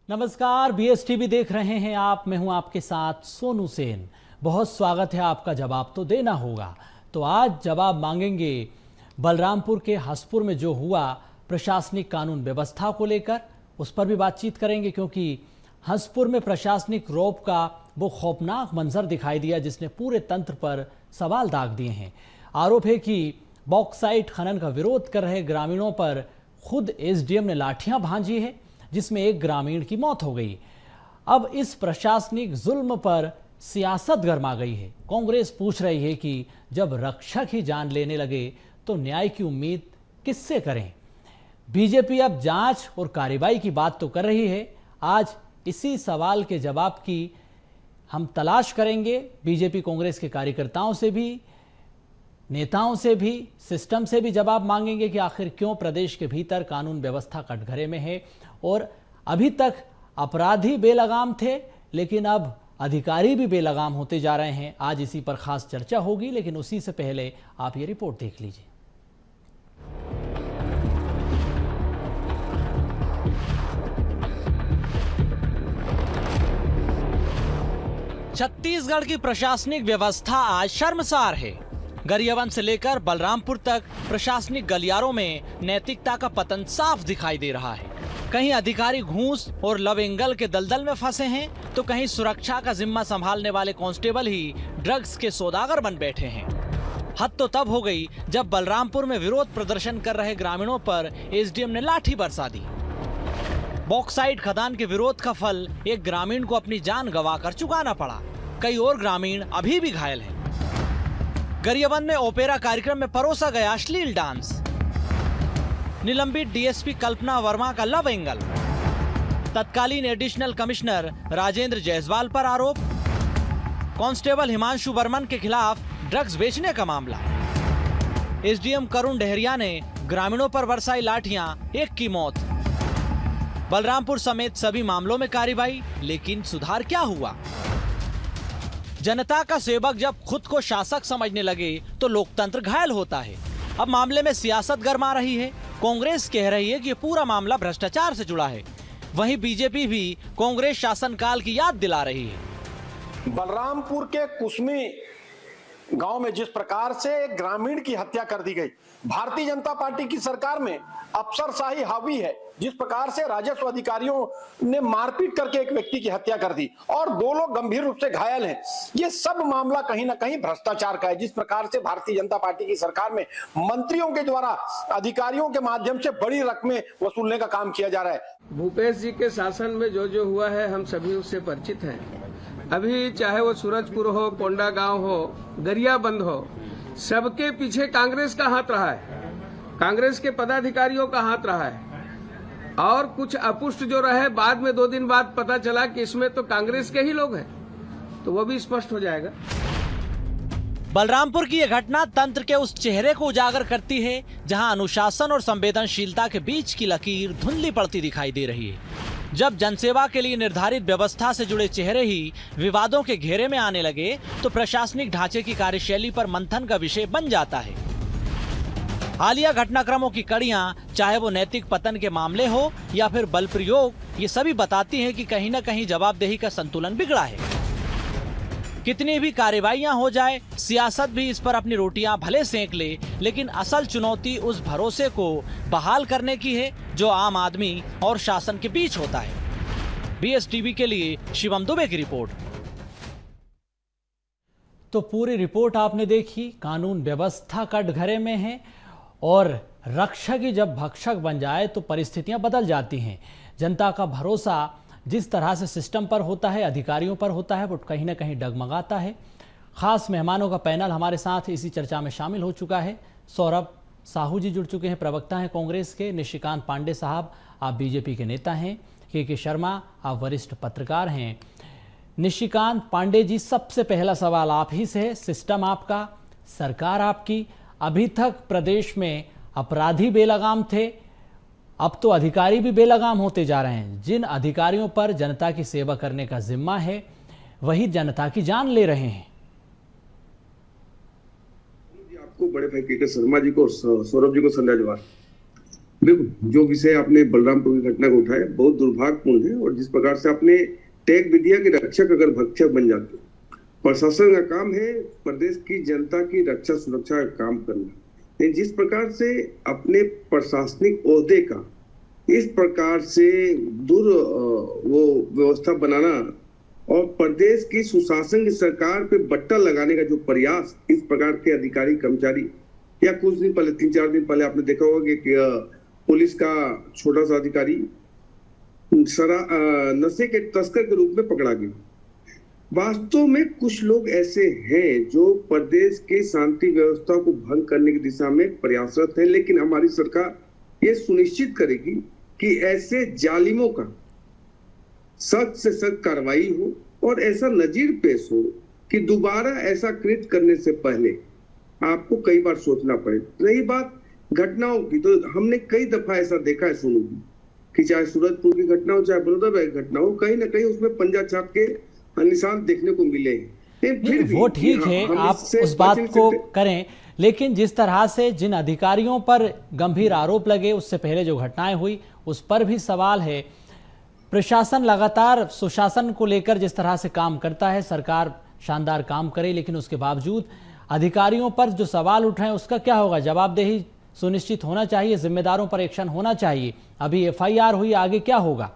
नमस्कार, BSTV देख रहे हैं आप। मैं हूं आपके साथ सोनू सेन। बहुत स्वागत है आपका। जवाब तो देना होगा, तो आज जवाब मांगेंगे बलरामपुर के हसपुर में जो हुआ प्रशासनिक कानून व्यवस्था को लेकर, उस पर भी बातचीत करेंगे, क्योंकि हसपुर में प्रशासनिक रौब का वो खौफनाक मंजर दिखाई दिया जिसने पूरे तंत्र पर सवाल दाग दिए हैं। आरोप है कि बॉक्साइट खनन का विरोध कर रहे ग्रामीणों पर खुद SDM ने लाठियां भांजी है, जिसमें एक ग्रामीण की मौत हो गई। अब इस प्रशासनिक जुल्म पर सियासत गरमा गई है। कांग्रेस पूछ रही है कि जब रक्षक ही जान लेने लगे तो न्याय की उम्मीद किससे करें। बीजेपी अब जांच और कार्रवाई की बात तो कर रही है। आज इसी सवाल के जवाब की हम तलाश करेंगे। बीजेपी कांग्रेस के कार्यकर्ताओं से भी, नेताओं से भी, सिस्टम से भी जवाब मांगेंगे कि आखिर क्यों प्रदेश के भीतर कानून व्यवस्था कटघरे में है और अभी तक अपराधी बेलगाम थे, लेकिन अब अधिकारी भी बेलगाम होते जा रहे हैं। आज इसी पर खास चर्चा होगी, लेकिन उसी से पहले आप ये रिपोर्ट देख लीजिए। छत्तीसगढ़ की प्रशासनिक व्यवस्था आज शर्मसार है। गरियाबंद से लेकर बलरामपुर तक प्रशासनिक गलियारों में नैतिकता का पतन साफ दिखाई दे रहा है। कहीं अधिकारी घूस और लव एंगल के दलदल में फंसे हैं, तो कहीं सुरक्षा का जिम्मा संभालने वाले कांस्टेबल ही ड्रग्स के सौदागर बन बैठे हैं। हद तो तब हो गई जब बलरामपुर में विरोध प्रदर्शन कर रहे ग्रामीणों पर SDM ने लाठी बरसा दी। बॉक्साइट खदान के विरोध का फल एक ग्रामीण को अपनी जान गंवाकर चुकाना पड़ा। कई और ग्रामीण अभी भी घायल हैं। गरियाबंद में ओपेरा कार्यक्रम में परोसा गया अश्लील डांस। निलंबित DSP कल्पना वर्मा का लव एंगल। तत्कालीन एडिशनल कमिश्नर राजेंद्र जायसवाल पर आरोप। कांस्टेबल हिमांशु बर्मन के खिलाफ ड्रग्स बेचने का मामला। SDM करुण डहरिया ने ग्रामीणों पर बरसाई लाठियां, एक की मौत। बलरामपुर समेत सभी मामलों में कार्रवाई, लेकिन सुधार क्या हुआ? जनता का सेवक जब खुद को शासक समझने लगे तो लोकतंत्र घायल होता है। अब मामले में सियासत गरमा रही है। कांग्रेस कह रही है कि ये पूरा मामला भ्रष्टाचार से जुड़ा है। वहीं बीजेपी भी कांग्रेस शासनकाल की याद दिला रही है। बलरामपुर के कुसमी गांव में जिस प्रकार से एक ग्रामीण की हत्या कर दी गई, भारतीय जनता पार्टी की सरकार में अफसरशाही हावी है। जिस प्रकार से राजस्व अधिकारियों ने मारपीट करके एक व्यक्ति की हत्या कर दी और 2 लोग गंभीर रूप से घायल हैं, ये सब मामला कहीं ना कहीं भ्रष्टाचार का है। जिस प्रकार से भारतीय जनता पार्टी की सरकार में मंत्रियों के द्वारा अधिकारियों के माध्यम से बड़ी रकमें वसूलने का काम किया जा रहा है। भूपेश जी के शासन में जो जो हुआ है हम सभी उससे परिचित हैं। अभी चाहे वो सूरजपुर हो, कोंडा गांव हो, गरियाबंद हो, सबके पीछे कांग्रेस का हाथ रहा है, कांग्रेस के पदाधिकारियों का हाथ रहा है। और कुछ अपुष्ट जो रहे, बाद में 2 दिन बाद पता चला कि इसमें तो कांग्रेस के ही लोग हैं, तो वो भी स्पष्ट हो जाएगा। बलरामपुर की यह घटना तंत्र के उस चेहरे को उजागर करती है जहां अनुशासन और संवेदनशीलता के बीच की लकीर धुंधली पड़ती दिखाई दे रही है। जब जनसेवा के लिए निर्धारित व्यवस्था से जुड़े चेहरे ही विवादों के घेरे में आने लगे, तो प्रशासनिक ढांचे की कार्यशैली पर मंथन का विषय बन जाता है। हालिया घटनाक्रमों की कड़ियां, चाहे वो नैतिक पतन के मामले हो या फिर बल प्रयोग, ये सभी बताती हैं कि कहीं न कहीं जवाबदेही का संतुलन बिगड़ा है। कितनी भी कार्रवाइयां हो जाए, सियासत भी इस पर अपनी रोटियां भले सेंक ले, लेकिन असल चुनौती उस भरोसे को बहाल करने की है जो आम आदमी और शासन के बीच होता है। BSTV के लिए शिवम दुबे की रिपोर्ट। तो पूरी रिपोर्ट आपने देखी। कानून व्यवस्था कटघरे में है और रक्षक ही जब भक्षक बन जाए तो परिस्थितियां बदल जाती हैं। जनता का भरोसा जिस तरह से सिस्टम पर होता है, अधिकारियों पर होता है, वो कहीं ना कहीं डगमगाता है। खास मेहमानों का पैनल हमारे साथ इसी चर्चा में शामिल हो चुका है। सौरभ साहू जी जुड़ चुके हैं, प्रवक्ता हैं कांग्रेस के। निशिकांत पांडे साहब, आप बीजेपी के नेता हैं। के शर्मा, आप वरिष्ठ पत्रकार हैं। निशिकांत पांडे जी, सबसे पहला सवाल आप ही से है। सिस्टम आपका, सरकार आपकी, अभी तक प्रदेश में अपराधी बेलगाम थे, अब तो अधिकारी भी बेलगाम होते जा रहे हैं। जिन अधिकारियों पर जनता की सेवा करने का जिम्मा है, वही जनता की जान ले रहे हैं। आपको, बड़े भाई के शर्मा जी को, सौरभ जी को संध्या जवाब। बिल्कुल, जो विषय आपने बलरामपुर की घटना को उठाया बहुत दुर्भाग्यपूर्ण है। और जिस प्रकार से आपने टैग भी दिया कि रक्षक अगर भक्षक बन जाते, प्रशासन का काम है प्रदेश की जनता की रक्षा सुरक्षा का काम करना, लेकिन जिस प्रकार से अपने प्रशासनिक ओहदे का इस प्रकार से वो व्यवस्था बनाना और प्रदेश की सुशासन की सरकार पे बट्टा लगाने का जो प्रयास इस प्रकार के अधिकारी कर्मचारी, या कुछ दिन पहले 3-4 दिन पहले आपने देखा होगा कि पुलिस का छोटा सा अधिकारी नशे के तस्कर के रूप में पकड़ा गया। वास्तव में कुछ लोग ऐसे हैं जो प्रदेश के शांति व्यवस्था को भंग करने की दिशा में प्रयासरत है, लेकिन हमारी सरकार ये सुनिश्चित करेगी कि ऐसे जालिमों का सख्त से सख्त कार्रवाई हो और ऐसा नजीर पेश हो कि दोबारा ऐसा कृत्य करने से पहले आपको कई बार सोचना पड़े। रही बात घटनाओं की, तो हमने कई दफा ऐसा देखा है सोनू जी कि चाहे सूरजपुर की घटना हो चाहे बड़ौदा की घटना हो, कहीं ना कहीं उसमें पंजा छाप के निशान देखने को मिले हैं। फिर भी वो ठीक है, आप उस बात को करें, लेकिन जिस तरह से जिन अधिकारियों पर गंभीर आरोप लगे, उससे पहले जो घटनाएं हुई उस पर भी सवाल है। प्रशासन लगातार सुशासन को लेकर जिस तरह से काम करता है, सरकार शानदार काम करे, लेकिन उसके बावजूद अधिकारियों पर जो सवाल उठ रहे हैं उसका क्या होगा? जवाबदेही सुनिश्चित होना चाहिए, जिम्मेदारों पर एक्शन होना चाहिए। अभी एफआईआर हुई, आगे क्या होगा?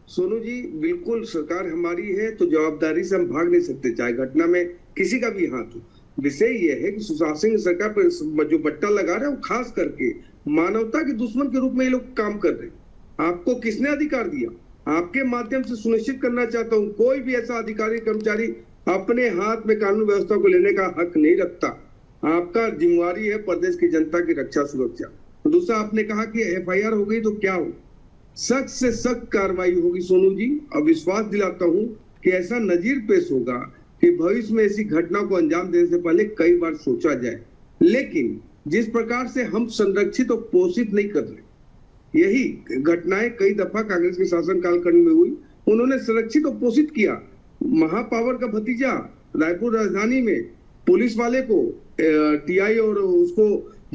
सोनू जी, बिल्कुल सरकार हमारी है तो जवाबदारी से हम भाग नहीं सकते, चाहे घटना में किसी का भी हाथ हो। विषय यह है कि सुशासन सरकार पर जो बट्टा लगा रहे हैं वो खास करके मानवता के दुश्मन के रूप में ये लोग काम कर रहे हैं। आपको किसने अधिकार दिया? आपके माध्यम से सुनिश्चित करना चाहता हूँ, कोई भी ऐसा अधिकारी कर्मचारी अपने हाथ में कानून व्यवस्था को लेने का हक नहीं रखता। आपका जिम्मेवारी है प्रदेश की जनता की रक्षा सुरक्षा। दूसरा, आपने कहा कि एफआईआर हो गई तो क्या हो, सख्त से सख्त कार्रवाई होगी सोनू जी। और विश्वास दिलाता हूं कि ऐसा नजीर पेश होगा कि भविष्य में ऐसी घटना को अंजाम देने से पहले कई बार सोचा जाए। लेकिन जिस प्रकार से हम संरक्षित और पोषित नहीं कर रहे, यही घटनाएं कई दफा कांग्रेस के शासन कालखंड में हुई। उन्होंने संरक्षित और पोषित किया। महापावर का भतीजा रायपुर राजधानी में पुलिस वाले को टीआई और उसको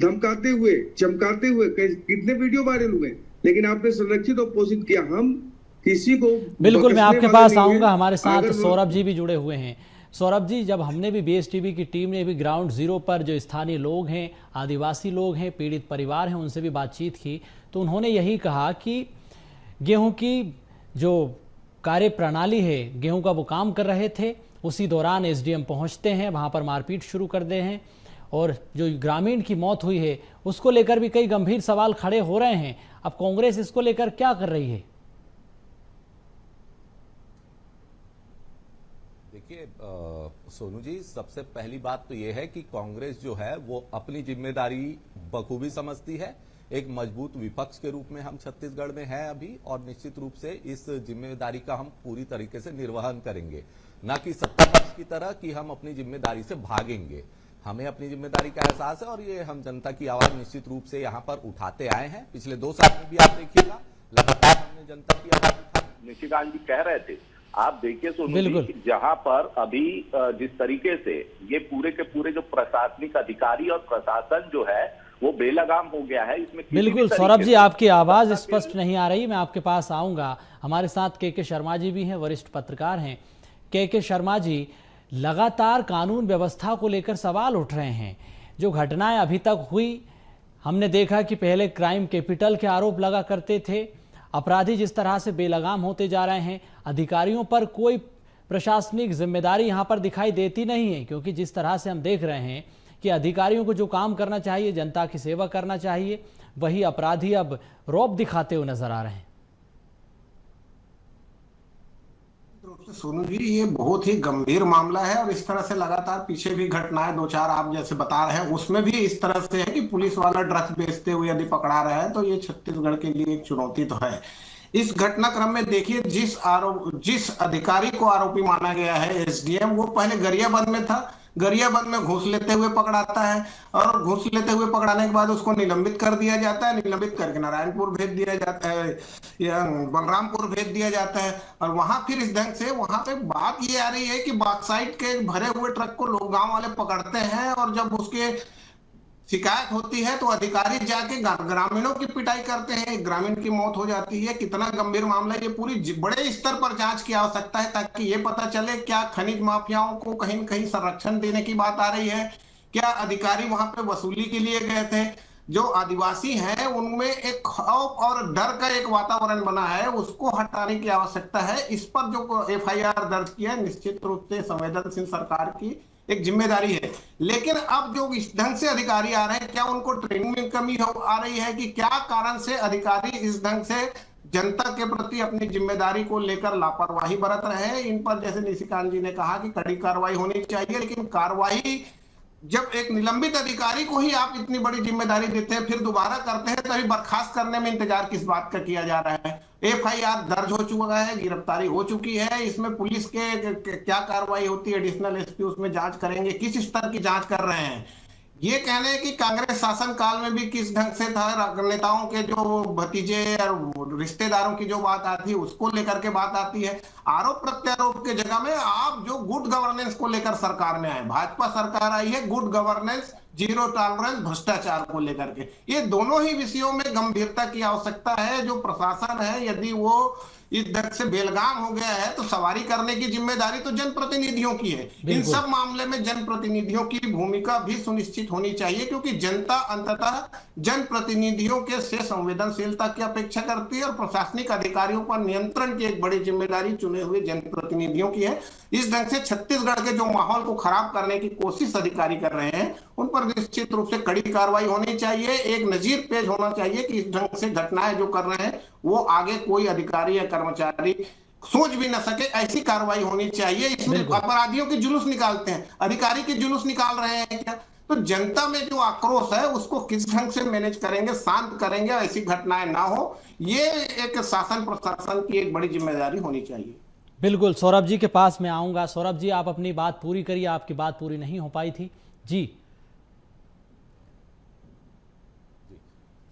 धमकाते हुए चमकाते हुए कितने वीडियो वायरल हुए, लेकिन आपने संरक्षित और पोषित किया। हम किसी को बिल्कुल, मैं आपके पास आऊंगा। हमारे साथ सौरभ जी भी जुड़े हुए हैं। सौरभ जी, जब हमने भी बीएस टीवी की टीम ने भी ग्राउंड जीरो पर जो स्थानीय लोग हैं, आदिवासी लोग हैं, पीड़ित परिवार हैं, उनसे भी बातचीत की, तो उन्होंने यही कहा कि गेहूं की जो कार्य प्रणाली है, गेहूं का वो काम कर रहे थे, उसी दौरान एसडीएम पहुंचते हैं, वहां पर मारपीट शुरू कर दे हैं, और जो ग्रामीण की मौत हुई है उसको लेकर भी कई गंभीर सवाल खड़े हो रहे हैं। अब कांग्रेस इसको लेकर क्या कर रही है? देखिए सोनू जी, सबसे पहली बात तो यह है कि कांग्रेस जो है वो अपनी जिम्मेदारी बखूबी समझती है। एक मजबूत विपक्ष के रूप में हम छत्तीसगढ़ में हैं अभी, और निश्चित रूप से इस जिम्मेदारी का हम पूरी तरीके से निर्वहन करेंगे, न कि सत्ता पक्ष की तरह कि हम अपनी जिम्मेदारी से भागेंगे। हमें अपनी जिम्मेदारी का एहसास है और ये हम जनता की आवाज निश्चित रूप से यहाँ पर उठाते आए हैं। पिछले 2 साल में भी आप देखिएगा लगातार हमने जनता की आवाज उठाई। निशिकांत जी कह रहे थे, आप देखिए सोनू जी, जहां पर अभी जिस तरीके से ये पूरे के पूरे जो प्रशासनिक अधिकारी और प्रशासन जो है वो बेलगाम हो गया है, इसमें बिल्कुल सौरभ जी, आपकी आवाज स्पष्ट नहीं आ रही, मैं आपके पास आऊंगा। हमारे साथ के शर्मा जी भी हैं, वरिष्ठ पत्रकार हैं। के शर्मा जी, लगातार कानून व्यवस्था को लेकर सवाल उठ रहे हैं। जो घटनाएं अभी तक हुई, हमने देखा कि पहले क्राइम कैपिटल के आरोप लगा करते थे, अपराधी जिस तरह से बेलगाम होते जा रहे हैं, अधिकारियों पर कोई प्रशासनिक जिम्मेदारी यहां पर दिखाई देती नहीं है, क्योंकि जिस तरह से हम देख रहे हैं कि अधिकारियों को जो काम करना चाहिए, जनता की सेवा करना चाहिए, वही अपराधी अब रौब दिखाते हुए नजर आ रहे हैं। सोनू जी, ये बहुत ही गंभीर मामला है और इस तरह से लगातार पीछे भी घटनाएं 2-4 आप जैसे बता रहे हैं, उसमें भी इस तरह से है कि पुलिस वाला ड्रग्स बेचते हुए यदि पकड़ा रहा है तो ये छत्तीसगढ़ के लिए एक चुनौती तो है। इस घटनाक्रम में देखिए, जिस अधिकारी को आरोपी माना गया है एसडीएम, वो पहले गरियाबंद में था। गरियाबंद में घूस लेते हुए पकड़ाता है और घूस लेते हुए पकड़ाने के बाद उसको निलंबित कर दिया जाता है। निलंबित करके नारायणपुर भेज दिया जाता है या बलरामपुर भेज दिया जाता है, और वहां फिर इस ढंग से वहां पे बात ये आ रही है कि बॉक्साइट के भरे हुए ट्रक को लोग गांव वाले पकड़ते हैं, और जब उसके शिकायत होती है तो अधिकारी जाके ग्रामीणों की पिटाई करते हैं, ग्रामीण की मौत हो जाती है। कितना गंभीर मामला है ये, पूरी बड़े स्तर पर जांच की आवश्यकता है ताकि ये पता चले क्या खनिज माफियाओं को कहीं न कहीं संरक्षण देने की बात आ रही है, क्या अधिकारी वहां पे वसूली के लिए गए थे। जो आदिवासी हैं उनमें एक खौफ और डर का एक वातावरण बना है, उसको हटाने की आवश्यकता है। इस पर जो एफआईआर दर्ज किया है निश्चित रूप से संवेदनशील सरकार की एक जिम्मेदारी है। लेकिन अब जो इस ढंग से अधिकारी आ रहे हैं, क्या उनको ट्रेनिंग में कमी आ रही है कि क्या कारण से अधिकारी इस ढंग से जनता के प्रति अपनी जिम्मेदारी को लेकर लापरवाही बरत रहे हैं। इन पर जैसे निशिकांत जी ने कहा कि कड़ी कार्रवाई होनी चाहिए, लेकिन कार्रवाई जब एक निलंबित अधिकारी को ही आप इतनी बड़ी जिम्मेदारी देते हैं फिर दोबारा करते हैं, तभी बर्खास्त करने में इंतजार किस बात का किया जा रहा है। एफआईआर दर्ज हो चुका है, गिरफ्तारी हो चुकी है, इसमें पुलिस के क्या कार्रवाई होती है, एडिशनल एसपी उसमें जांच करेंगे, किस स्तर की जांच कर रहे हैं। ये कहने हैं कि कांग्रेस शासन काल में भी किस ढंग से था, नेताओं के जो भतीजे और रिश्तेदारों की जो बात आती है उसको लेकर के बात आती है। आरोप प्रत्यारोप के जगह में आप जो गुड गवर्नेंस को लेकर सरकार में आए, भाजपा सरकार आई है गुड गवर्नेंस, जीरो टॉलरेंस भ्रष्टाचार को लेकर के, ये दोनों ही विषयों में गंभीरता की आवश्यकता है। जो प्रशासन है यदि वो इस ढंग से बेलगाम हो गया है तो सवारी करने की जिम्मेदारी तो जनप्रतिनिधियों की है। इन सब मामले में जनप्रतिनिधियों की भूमिका भी सुनिश्चित होनी चाहिए, क्योंकि जनता अंततः जनप्रतिनिधियों के से संवेदनशीलता की अपेक्षा करती है और प्रशासनिक अधिकारियों पर नियंत्रण की एक बड़ी जिम्मेदारी चुने हुए जनप्रतिनिधियों की है। इस ढंग से छत्तीसगढ़ के जो माहौल को खराब करने की कोशिश अधिकारी कर रहे हैं उन पर निश्चित रूप से कड़ी कार्रवाई होनी चाहिए। एक नजीर पेश होना चाहिए कि इस ढंग से घटनाएं जो कर रहे हैं वो आगे कोई अधिकारी या कर्मचारी सोच भी न सके, ऐसी कार्रवाई होनी चाहिए। इसमें अपराधियों के जुलूस निकालते हैं, अधिकारी के जुलूस निकाल रहे हैं क्या, तो जनता में जो आक्रोश है उसको किस ढंग से मैनेज करेंगे, शांत करेंगे, ऐसी घटनाएं ना हो, ये एक शासन प्रशासन की एक बड़ी जिम्मेदारी होनी चाहिए। बिल्कुल, सौरभ जी के पास मैं आऊंगा। सौरभ जी, आप अपनी बात पूरी करिए, आपकी बात पूरी नहीं हो पाई थी जी।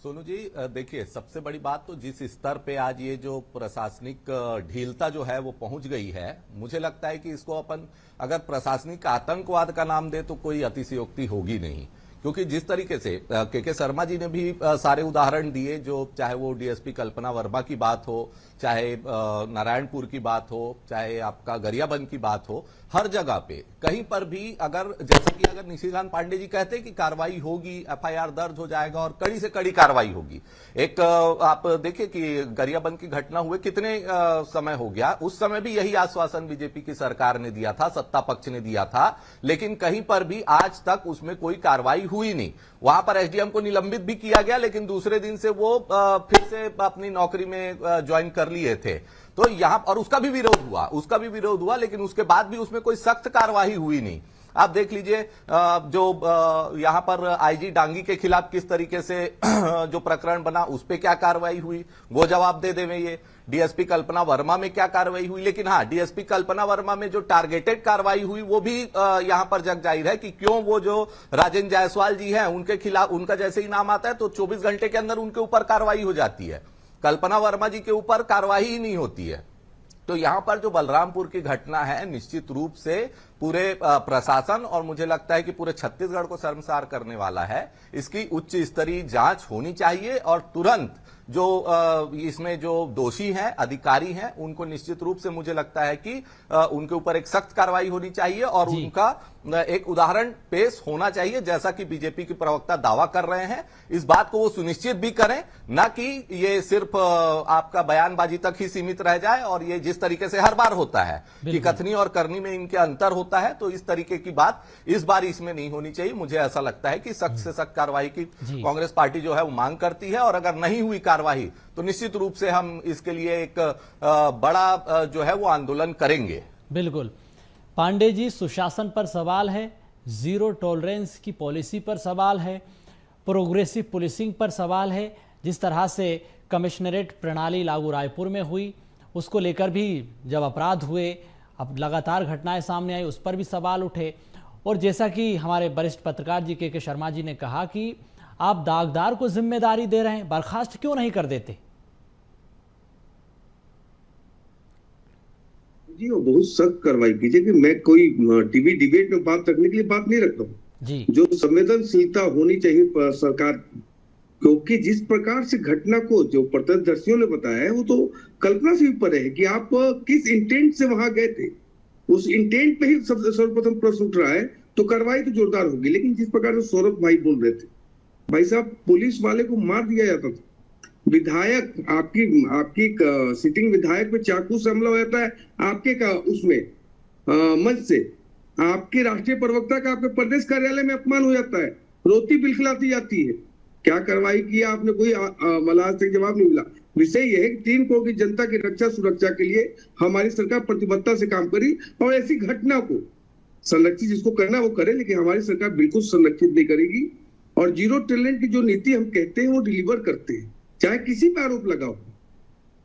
सोनू जी, देखिए, सबसे बड़ी बात तो जिस स्तर पे आज ये जो प्रशासनिक ढीलता जो है वो पहुंच गई है, मुझे लगता है कि इसको अपन अगर प्रशासनिक आतंकवाद का नाम दे तो कोई अतिशयोक्ति होगी नहीं। क्योंकि जिस तरीके से के शर्मा जी ने भी सारे उदाहरण दिए, जो चाहे वो डीएसपी कल्पना वर्मा की बात हो, चाहे नारायणपुर की बात हो, चाहे आपका गरियाबंद की बात हो, हर जगह पे कहीं पर भी अगर जैसा कि अगर निशिकांत पांडे जी कहते हैं कि कार्रवाई होगी, एफआईआर दर्ज हो जाएगा और कड़ी से कड़ी कार्रवाई होगी। एक आप देखिए कि गरियाबंद की घटना हुए कितने समय हो गया, उस समय भी यही आश्वासन बीजेपी की सरकार ने दिया था, सत्ता पक्ष ने दिया था, लेकिन कहीं पर भी आज तक उसमें कोई कार्रवाई हुई नहीं। वहां पर एसडीएम को निलंबित भी किया गया, लेकिन दूसरे दिन से वो फिर से अपनी नौकरी में ज्वाइन कर लिए थे। तो यहां और उसका भी विरोध हुआ, लेकिन उसके बाद भी उसमें कोई सख्त कार्रवाई हुई नहीं। आप देख लीजिए जो यहां पर आईजी डांगी के खिलाफ किस तरीके से जो प्रकरण बना, उस पर क्या कार्रवाई हुई, वो जवाब दे देवे। ये डीएसपी कल्पना वर्मा में क्या कार्रवाई हुई, लेकिन हाँ, डीएसपी कल्पना वर्मा में जो टारगेटेड कार्रवाई हुई वो भी यहां पर जग जाहिर है कि क्यों वो जो राजेंद्र जायसवाल जी हैं उनके खिलाफ, उनका जैसे ही नाम आता है तो 24 घंटे के अंदर उनके ऊपर कार्रवाई हो जाती है। कल्पना वर्मा जी के ऊपर कार्रवाई ही नहीं होती है। तो यहां पर जो बलरामपुर की घटना है, निश्चित रूप से पूरे प्रशासन और मुझे लगता है कि पूरे छत्तीसगढ़ को शर्मसार करने वाला है। इसकी उच्च स्तरीय जांच होनी चाहिए और तुरंत जो इसमें जो दोषी हैं, अधिकारी हैं, उनको निश्चित रूप से मुझे लगता है कि उनके ऊपर एक सख्त कार्रवाई होनी चाहिए और उनका एक उदाहरण पेश होना चाहिए, जैसा कि बीजेपी के प्रवक्ता दावा कर रहे हैं। इस बात को वो सुनिश्चित भी करें, ना कि ये सिर्फ आपका बयानबाजी तक ही सीमित रह जाए और ये जिस तरीके से हर बार होता है कि कथनी और करनी में इनके अंतर होता है, तो इस तरीके की बात इस बार इसमें नहीं होनी चाहिए। मुझे ऐसा लगता है कि सख्त से सख्त कार्रवाई की कांग्रेस पार्टी जो है वो मांग करती है और अगर नहीं हुई कार्रवाई तो निश्चित रूप से हम इसके लिए एक बड़ा जो है वो आंदोलन करेंगे। बिल्कुल पांडे जी, सुशासन पर सवाल है, जीरो टॉलरेंस की पॉलिसी पर सवाल है, प्रोग्रेसिव पुलिसिंग पर सवाल है। जिस तरह से कमिश्नरेट प्रणाली लागू रायपुर में हुई, उसको लेकर भी जब अपराध हुए, अब लगातार घटनाएं सामने आई, उस पर भी सवाल उठे। और जैसा कि हमारे वरिष्ठ पत्रकार जी के शर्मा जी ने कहा कि आप दागदार को जिम्मेदारी दे रहे हैं, बर्खास्त क्यों नहीं कर देते? जी, वो बहुत सख्त कार्रवाई कीजिए कि मैं कोई टीवी डिबेट में बात रखने के लिए बात नहीं रखता हूँ। जी जो संवेदनशीलता होनी चाहिए सरकार की, क्योंकि जिस प्रकार से घटना को जो प्रत्यक्षदर्शियों ने बताया है वो तो कल्पना से भी परे है कि आप किस इंटेंट से वहां गए थे। उस इंटेंट पे ही सर्वप्रथम प्रश्न उठ रहा है, तो कार्रवाई तो जोरदार होगी। लेकिन जिस प्रकार से सौरभ भाई बोल रहे थे, भाई साहब पुलिस वाले को मार दिया जाता था, विधायक आपकी सिटिंग विधायक पे चाकू से हमला हो जाता है, आपके उसमें मंच से आपके राष्ट्रीय प्रवक्ता का आपके प्रदेश कार्यालय में अपमान हो जाता है, रोती बिलखिलाती जाती है। क्या कार्रवाई किया आपने? कोई आज तक जवाब नहीं मिला। विषय यह है कि 3 करोड़ की जनता की रक्षा सुरक्षा के लिए हमारी सरकार प्रतिबद्धता से काम करी, और ऐसी घटना को संरक्षित जिसको करना वो करे, लेकिन हमारी सरकार बिल्कुल संरक्षित नहीं करेगी। और जीरो टैलेंट की जो नीति हम कहते हैं वो डिलीवर करते हैं, चाहे किसी पे आरोप लगाओ।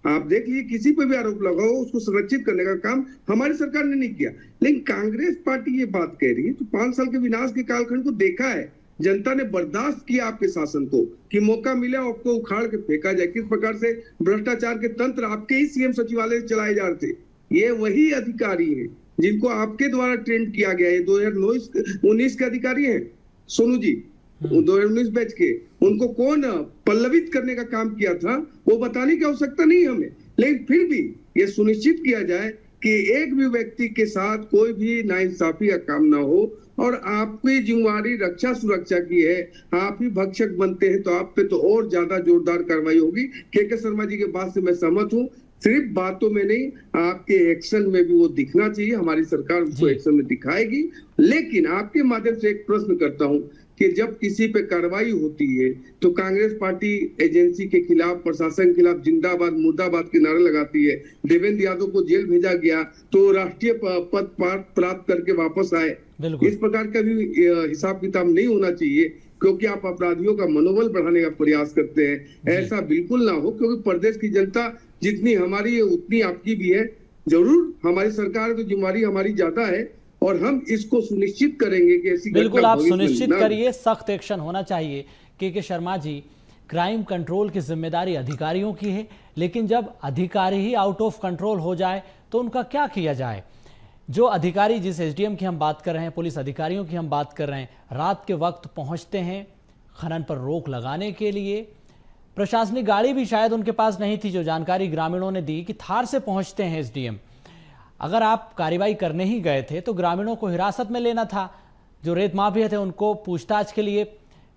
आप देख लीजिए, किसी पे भी आरोप लगाओ, उसको संरक्षित करने का काम हमारी सरकार ने नहीं किया। लेकिन कांग्रेस पार्टी ये बात कह रही है, तो 5 साल के विनाश के कालखंड को देखा है, जनता ने बर्दाश्त किया आपके शासन को कि मौका मिला आपको उखाड़ के फेंका जाए। किस प्रकार से भ्रष्टाचार के तंत्र आपके ही सीएम सचिवालय से चलाए जा रहे थे। ये वही अधिकारी हैं जिनको आपके द्वारा ट्रेंड किया गया है। 2019 के अधिकारी हैं सोनू जी, 2019 बैच के, उनको कौन पल्लवित करने का काम किया था वो बताने की आवश्यकता नहीं है हमें। लेकिन फिर भी ये सुनिश्चित किया जाए कि एक भी व्यक्ति के साथ कोई भी नाइंसाफी का काम ना हो, और आपकी जिम्मेवारी रक्षा सुरक्षा की है। आप ही भक्षक बनते हैं तो आप पे तो और ज्यादा जोरदार कार्रवाई होगी। के शर्मा जी के बात से मैं सहमत हूँ, सिर्फ बातों में नहीं, आपके एक्शन में भी वो दिखना चाहिए। हमारी सरकार उसको एक्शन में दिखाएगी। लेकिन आपके माध्यम से एक प्रश्न करता हूं कि जब किसी पे कार्रवाई होती है तो कांग्रेस पार्टी एजेंसी के खिलाफ, प्रशासन के खिलाफ जिंदाबाद मुर्दाबाद के नारे लगाती है। देवेंद्र यादव को जेल भेजा गया तो राष्ट्रीय पद प्राप्त करके वापस आए। इस प्रकार का भी हिसाब किताब नहीं होना चाहिए, क्योंकि आप अपराधियों का मनोबल बढ़ाने का प्रयास करते हैं। ऐसा बिल्कुल ना हो, क्योंकि प्रदेश की जनता जितनी हमारी है उतनी आपकी भी है। जरूर हमारी सरकार की जिम्मेवारी हमारी ज्यादा है, और हम इसको सुनिश्चित करेंगे कि ऐसी बिल्कुल आप सुनिश्चित करिए, सख्त एक्शन होना चाहिए। के शर्मा जी, क्राइम कंट्रोल की जिम्मेदारी अधिकारियों की है, लेकिन जब अधिकारी ही आउट ऑफ कंट्रोल हो जाए तो उनका क्या किया जाए? जो अधिकारी, जिस एसडीएम की हम बात कर रहे हैं, पुलिस अधिकारियों की हम बात कर रहे हैं, रात के वक्त पहुंचते हैं खनन पर रोक लगाने के लिए। प्रशासनिक गाड़ी भी शायद उनके पास नहीं थी, जो जानकारी ग्रामीणों ने दी कि थार से पहुंचते हैं एसडीएम। अगर आप कार्रवाई करने ही गए थे तो ग्रामीणों को हिरासत में लेना था, जो रेत माफिया थे उनको पूछताछ के लिए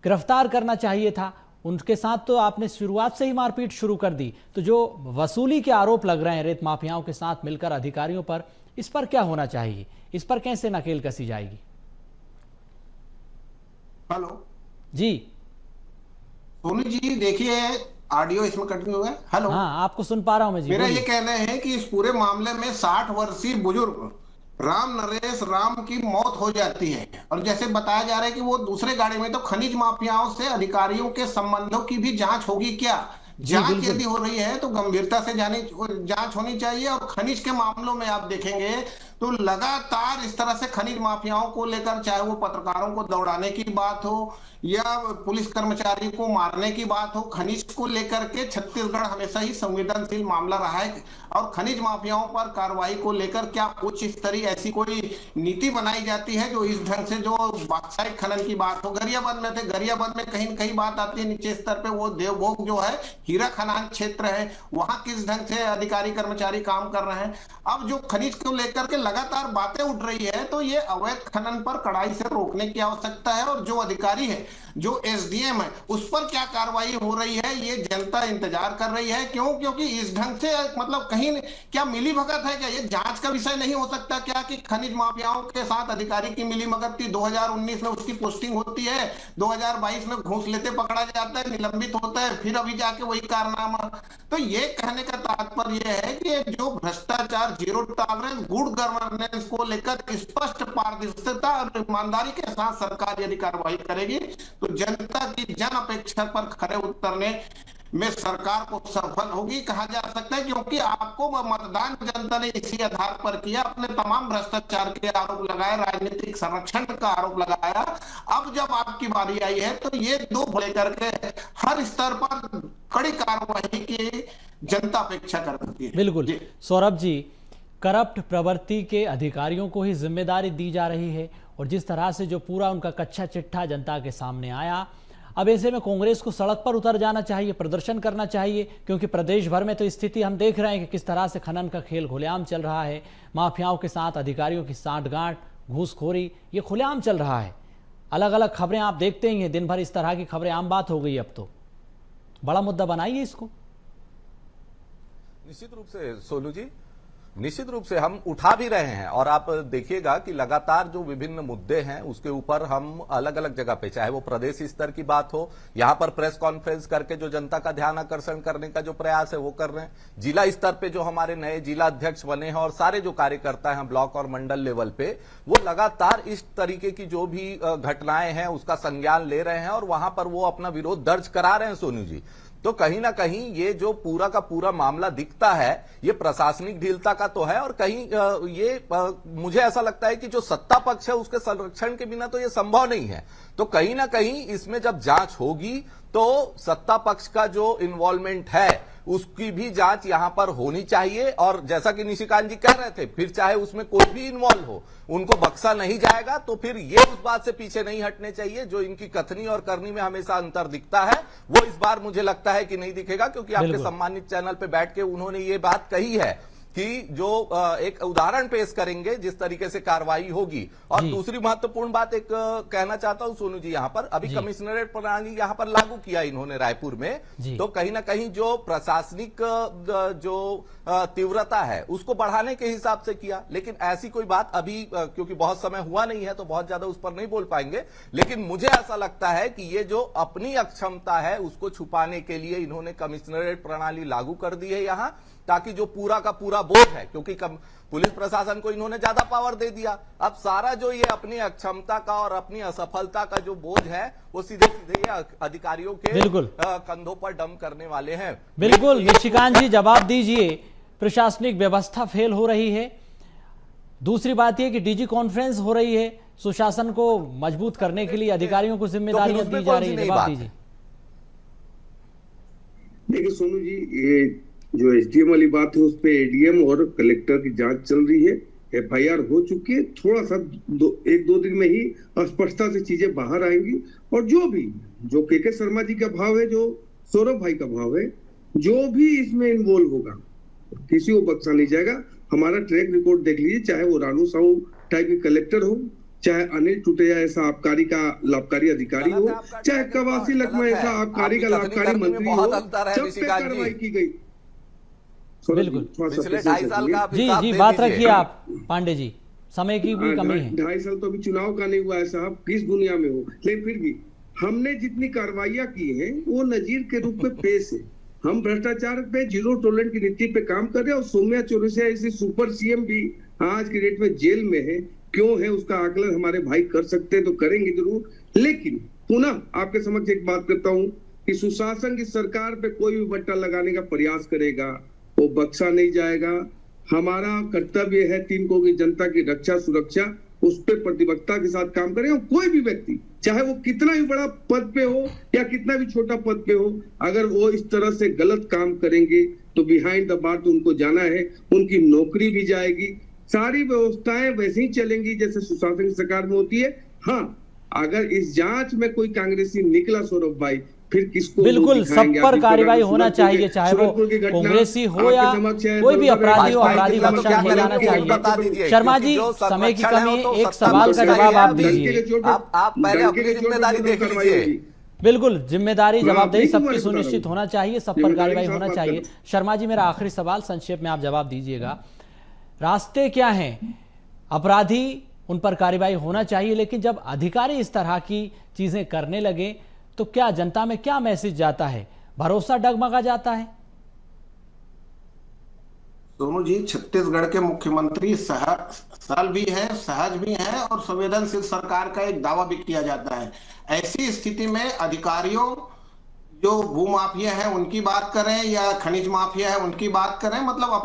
गिरफ्तार करना चाहिए था। उनके साथ तो आपने शुरुआत से ही मारपीट शुरू कर दी। तो जो वसूली के आरोप लग रहे हैं रेत माफियाओं के साथ मिलकर अधिकारियों पर, इस पर क्या होना चाहिए? इस पर कैसे नकेल कसी जाएगी? हेलो जी सोनू जी, देखिए ऑडियो इसमें कटिंग हुआ है। हेलो, हाँ आपको सुन पा रहा हूं मैं जी। मेरा ये कहना है कि इस पूरे मामले में 60 वर्षीय बुजुर्ग राम नरेश राम की मौत हो जाती है, और जैसे बताया जा रहा है कि वो दूसरे गाड़ी में, तो खनिज माफियाओं से अधिकारियों के संबंधों की भी जांच होगी क्या? जांच यदि हो रही है तो गंभीरता से जांच होनी चाहिए। और खनिज के मामलों में आप देखेंगे तो लगातार इस तरह से खनिज माफियाओं को लेकर, चाहे वो पत्रकारों को दौड़ाने की बात हो या पुलिस कर्मचारी को मारने की बात हो, खनिज को लेकर के छत्तीसगढ़ हमेशा ही संवेदनशील मामला रहा है। और खनिज माफियाओं पर कार्रवाई को लेकर क्या उच्च स्तरीय ऐसी कोई नीति बनाई जाती है जो इस ढंग से, जो बॉक्साइट खनन की बात हो, गरियाबंद में थे, गरियाबंद में कहीं कहीं बात आती है नीचे स्तर पे, वो देवभोग जो है हीरा खनन क्षेत्र है, वहां किस ढंग से अधिकारी कर्मचारी काम कर रहे हैं। अब जो खनिज को लेकर के लगातार बातें उठ रही है, तो ये अवैध खनन पर कड़ाई से रोकने की आवश्यकता है। और जो अधिकारी है, जो एसडीएम है, उस पर क्या कार्रवाई हो रही है, ये जनता इंतजार कर रही है। क्यों? क्योंकि इस ढंग से मतलब कहीं क्या मिली भगत है क्या? ये जांच का विषय नहीं हो सकता क्या कि खनिज माफियाओं के साथ अधिकारी की मिली भगत थी? 2019 में उसकी पोस्टिंग होती है, 2022 में घूस लेते पकड़ा जाता है, निलंबित होता है, फिर अभी जाके वही कारनामा। तो ये कहने का तात्पर्य है कि जो भ्रष्टाचार, जीरो टॉलरेंस, गुड गवर्नेंस को लेकर स्पष्ट पारदर्शिता और ईमानदारी के साथ सरकार यदि कार्रवाई करेगी तो जनता की जन अपेक्षा पर खरे उतरने में सरकार को सफल होगी कहा जा सकता है। क्योंकि आपको मतदान जनता ने इसी आधार पर किया, अपने तमाम भ्रष्टाचार के आरोप लगाए, राजनीतिक संरक्षण का आरोप लगाया। अब जब आपकी बारी आई है तो ये दो लेकर के हर स्तर पर कड़ी कार्रवाई की जनता अपेक्षा करती है। बिल्कुल सौरभ जी, करप्ट प्रवृत्ति के अधिकारियों को ही जिम्मेदारी दी जा रही है और जिस तरह से जो पूरा उनका कच्चा चिट्ठा जनता के सामने आया, अब ऐसे में कांग्रेस को सड़क पर उतर जाना चाहिए, प्रदर्शन करना चाहिए, क्योंकि प्रदेश भर में तो स्थिति हम देख रहे हैं कि किस तरह से खनन का खेल खुलेआम चल रहा है। माफियाओं के साथ अधिकारियों की सांठगांठ, घूसखोरी, ये खुलेआम चल रहा है। अलग अलग खबरें आप देखते ही हैं, दिन भर इस तरह की खबरें आम बात हो गई। अब तो बड़ा मुद्दा बनाइए इसको। निश्चित रूप से सोनू जी, निश्चित रूप से हम उठा भी रहे हैं, और आप देखिएगा कि लगातार जो विभिन्न मुद्दे हैं उसके ऊपर हम अलग अलग जगह पे, चाहे वो प्रदेश स्तर की बात हो, यहां पर प्रेस कॉन्फ्रेंस करके जो जनता का ध्यान आकर्षण करने का जो प्रयास है वो कर रहे हैं। जिला स्तर पे जो हमारे नए जिला अध्यक्ष बने हैं और सारे जो कार्यकर्ता हैं ब्लॉक और मंडल लेवल पे, वो लगातार इस तरीके की जो भी घटनाएं हैं उसका संज्ञान ले रहे हैं और वहां पर वो अपना विरोध दर्ज करा रहे हैं सोनू जी। तो कहीं ना कहीं ये जो पूरा का पूरा मामला दिखता है ये प्रशासनिक ढीलता का तो है, और कहीं मुझे ऐसा लगता है कि जो सत्ता पक्ष है उसके संरक्षण के बिना तो ये संभव नहीं है। तो कहीं ना कहीं इसमें जब जांच होगी तो सत्ता पक्ष का जो इन्वॉल्वमेंट है उसकी भी जांच यहां पर होनी चाहिए, और जैसा कि निशिकांत जी कह रहे थे, फिर चाहे उसमें कोई भी इन्वॉल्व हो उनको बख्शा नहीं जाएगा। तो फिर ये उस बात से पीछे नहीं हटने चाहिए। जो इनकी कथनी और करनी में हमेशा अंतर दिखता है वो इस बार मुझे लगता है कि नहीं दिखेगा, क्योंकि आपके सम्मानित चैनल पे बैठ के उन्होंने ये बात कही है कि जो एक उदाहरण पेश करेंगे जिस तरीके से कार्रवाई होगी। और दूसरी महत्वपूर्ण बात एक कहना चाहता हूं सोनू जी, यहां पर अभी कमिश्नरेट प्रणाली यहां पर लागू किया इन्होंने रायपुर में, तो कहीं ना कहीं जो प्रशासनिक जो तीव्रता है उसको बढ़ाने के हिसाब से किया। लेकिन ऐसी कोई बात अभी क्योंकि बहुत समय हुआ नहीं है तो बहुत ज्यादा उस पर नहीं बोल पाएंगे, लेकिन मुझे ऐसा लगता है कि ये जो अपनी अक्षमता है उसको छुपाने के लिए इन्होंने कमिश्नरेट प्रणाली लागू कर दी है यहां, ताकि जो पूरा का पूरा बोझ है, क्योंकि पुलिस प्रशासन को इन्होंने ज्यादा पावर दे दिया, अब सारा जो ये अपनी अक्षमता का और अपनी असफलता का जो बोझ है वो सीधे सीधे ये अधिकारियों के कंधों पर डंप करने वाले हैं। बिल्कुल निशिकांत जी जवाब दीजिए, प्रशासनिक व्यवस्था फेल हो रही है, दूसरी बात यह कि डीजी कॉन्फ्रेंस हो रही है, सुशासन को मजबूत करने के लिए अधिकारियों को जिम्मेदारियां दी जा रही है, जवाब दीजिए। देखिए सोनू जी, ये जो एसडीएम वाली बात है उस पे एडीएम और कलेक्टर की जांच चल रही है, एफआईआर हो चुकी है, थोड़ा सा एक दो दिन में ही स्पष्टता से चीजें बाहर आएंगी। और जो के शर्मा जी का भाव है, जो सौरभ भाई का भाव है, जो भी इसमें इन्वॉल्व होगा किसी को बख्शा नहीं जाएगा। हमारा ट्रैक रिकॉर्ड देख लीजिए, चाहे वो रानू साहू टाइप के कलेक्टर हो, चाहे अनिल टुटेजा ऐसा आबकारी का लाभकारी अधिकारी हो, चाहे कवासी लखमा ऐसा आबकारी का लाभकारी मंत्री हो, जब पे कार्रवाई की गई। बिल्कुल पिछले 2.5 साल का जी बात रखिए आप पांडे जी, समय की भी कमी है। 2.5 साल तो अभी चुनाव का नहीं हुआ है साहब, किस दुनिया में हो, लेकिन फिर भी हमने जितनी कार्रवाइयां की हैं वो नजीर के रूप में पेश है। हम भ्रष्टाचार पे जीरो टॉलरेंस की नीति पे काम कर रहे हैं, और सौम्या चौरसिया ऐसी सुपर सीएम भी आज की डेट में जेल में है। क्यों है उसका आकलन हमारे भाई कर सकते हैं तो करेंगे जरूर। लेकिन पुनः आपके समक्ष एक बात करता हूं कि सुशासन की सरकार पे कोई भी बट्टा लगाने का प्रयास करेगा वो बख्शा नहीं जाएगा। हमारा कर्तव्य है 3 को की जनता की रक्षा सुरक्षा, उस पर प्रतिबद्धता के साथ काम करें। और कोई भी व्यक्ति चाहे वो कितना भी बड़ा पद पे हो या कितना भी छोटा पद पे हो, अगर वो इस तरह से गलत काम करेंगे तो बिहाइंड द बार तो उनको जाना है, उनकी नौकरी भी जाएगी, सारी व्यवस्थाएं वैसे ही चलेंगी जैसे सुशासन की सरकार में होती है। हाँ, अगर इस जांच में कोई कांग्रेसी निकला सौरभ भाई, फिर किसको बिल्कुल सब पर कार्रवाई होना चाहिए, चाहे वो कांग्रेसी हो या कोई भी अपराधी हो, अपराधी बख्शा नहीं जाना चाहिए। शर्मा जी समय की कमी है, एक सवाल का जवाब आप दीजिए। आप पहले अपनी जिम्मेदारी देख लीजिए। बिल्कुल जिम्मेदारी जवाबदेही सबकी सुनिश्चित होना चाहिए, सब पर कार्रवाई होना चाहिए। शर्मा जी मेरा आखिरी सवाल संक्षेप में आप जवाब दीजिएगा, रास्ते क्या हैं? अपराधी उन पर कार्रवाई होना चाहिए, लेकिन जब अधिकारी इस तरह की चीजें करने लगे तो क्या जनता में क्या मैसेज जाता है? भरोसा डगमगा जाता है। सोनू जी, छत्तीसगढ़ के मुख्यमंत्री सरल भी है, सहज भी है और संवेदनशील सरकार का एक दावा भी किया जाता है। ऐसी स्थिति में अधिकारियों जो भूमाफिया है उनकी बात करें या खनिज माफिया है उनकी बात करें, मतलब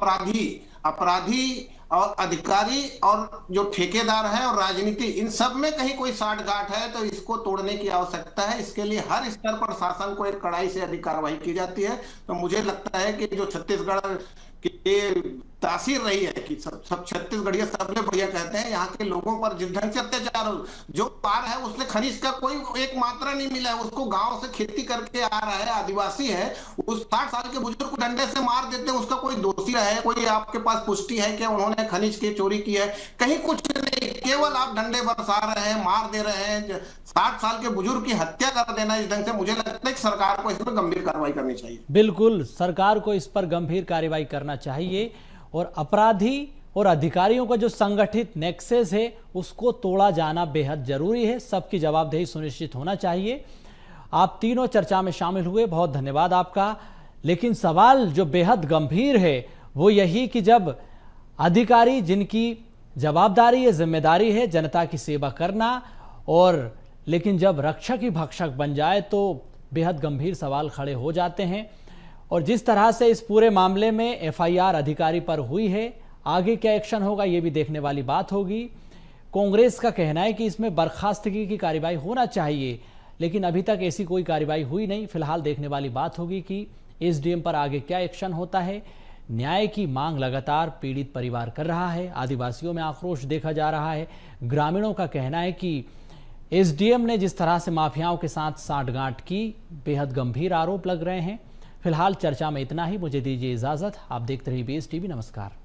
अपराधी और अधिकारी और जो ठेकेदार है और राजनीति, इन सब में कहीं कोई साठगांठ है तो इसको तोड़ने की आवश्यकता है। इसके लिए हर स्तर पर शासन को एक कड़ाई से अधिक कार्रवाई की जाती है। तो मुझे लगता है कि जो छत्तीसगढ़ कि तासीर रही है कि सब छत्तीसगढ़िया सबने बढ़िया कहते हैं यहाँ के लोगों पर जिस ढंग से अत्याचार जो पार है उसने खनिज का कोई एक मात्रा नहीं मिला है, उसको गांव से खेती करके आ रहा है, आदिवासी है, उस 60 साल के बुजुर्ग को डंडे से मार देते हैं, उसका कोई दोषी है? कोई आपके पास पुष्टि है कि उन्होंने खनिज की चोरी की है? कहीं कुछ नहीं, केवल आप डंडे बरसा रहे हैं, मार दे रहे हैं। 60 साल के बुजुर्ग की हत्या कर देना इस ढंग से, मुझे लगता है कि सरकार को इसमें गंभीर कार्रवाई करनी चाहिए। बिल्कुल, सरकार को इस पर गंभीर कार्रवाई करना चाहिए और अपराधी और अधिकारियों का जो संगठित नेक्सस है उसको तोड़ा जाना बेहद जरूरी है। सबकी जवाबदेही सुनिश्चित होना चाहिए। आप तीनों चर्चा में शामिल हुए, बहुत धन्यवाद आपका। लेकिन सवाल जो बेहद गंभीर है वो यही कि जब अधिकारी जिनकी जवाबदारी है, जिम्मेदारी है जनता की सेवा करना, और लेकिन जब रक्षक ही भक्षक बन जाए तो बेहद गंभीर सवाल खड़े हो जाते हैं। और जिस तरह से इस पूरे मामले में एफआईआर अधिकारी पर हुई है, आगे क्या एक्शन होगा ये भी देखने वाली बात होगी। कांग्रेस का कहना है कि इसमें बर्खास्तगी की कार्रवाई होना चाहिए, लेकिन अभी तक ऐसी कोई कार्रवाई हुई नहीं। फिलहाल देखने वाली बात होगी कि एसडीएम पर आगे क्या एक्शन होता है। न्याय की मांग लगातार पीड़ित परिवार कर रहा है, आदिवासियों में आक्रोश देखा जा रहा है। ग्रामीणों का कहना है कि एसडीएम ने जिस तरह से माफियाओं के साथ साठगांठ की, बेहद गंभीर आरोप लग रहे हैं। फिलहाल चर्चा में इतना ही, मुझे दीजिए इजाजत। आप देखते रहिए BSTV। नमस्कार।